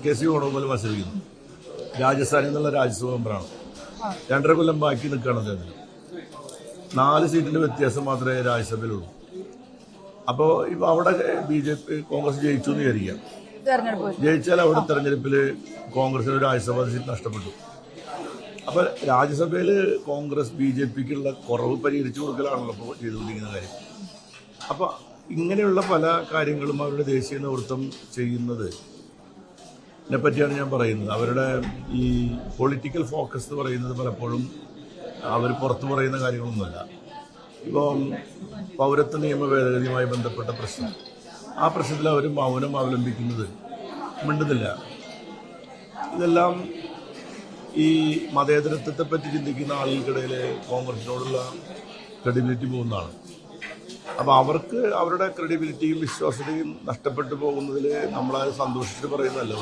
KC Venugopal മത്സരിക്കുന്നു. രാജസ്ഥാനിൽ നിന്നുള്ള രാജ്യസഭാ മെമ്പറാണ്. 2.5 കൊല്ലം ബാക്കി നിൽക്കുകയാണ് അദ്ദേഹത്തിന്. 4 സീറ്റിന്റെ വ്യത്യാസം മാത്രമേ രാജ്യസഭയിലുള്ളൂ. അപ്പോൾ ഇപ്പോൾ അവിടെ BJP കോൺഗ്രസ് ജയിച്ചു എന്ന് വിചാരിക്കാം. ജയിച്ചാൽ അവിടെ തെരഞ്ഞെടുപ്പിൽ കോൺഗ്രസിന് രാജ്യസഭാ സീറ്റ് നഷ്ടപ്പെട്ടു. അപ്പോൾ രാജ്യസഭയിൽ കോൺഗ്രസ് BJPക്കുള്ള കുറവ് പരിഹരിച്ചു കൊടുക്കലാണല്ലോ ഇപ്പോൾ ചെയ്തുകൊണ്ടിരിക്കുന്ന കാര്യം. അപ്പോൾ ഇങ്ങനെയുള്ള പല കാര്യങ്ങളും അവരുടെ ദേശീയ നേതൃത്വം ചെയ്യുന്നത് പറ്റിയാണ് ഞാൻ പറയുന്നത്. അവരുടെ ഈ പൊളിറ്റിക്കൽ ഫോക്കസ് എന്ന് പറയുന്നത് പലപ്പോഴും അവർ പുറത്തു പറയുന്ന കാര്യങ്ങളൊന്നുമല്ല. ഇപ്പം പൗരത്വ നിയമ ഭേദഗതിയുമായി ബന്ധപ്പെട്ട പ്രശ്നം, ആ പ്രശ്നത്തിൽ അവർ മൗനം അവലംബിക്കുന്നത് മിണ്ടുന്നില്ല. ഇതെല്ലാം ഈ മതേതരത്വത്തെപ്പറ്റി ചിന്തിക്കുന്ന ആളുകൾക്കിടയിൽ കോൺഗ്രസിനോടുള്ള ക്രെഡിബിലിറ്റി പോകുന്നതാണ്. അപ്പോൾ അവർക്ക് അവരുടെ ക്രെഡിബിലിറ്റിയും വിശ്വാസ്യതയും നഷ്ടപ്പെട്ടു പോകുന്നതിൽ നമ്മളത് സന്തോഷിച്ച് പറയുന്നതല്ല.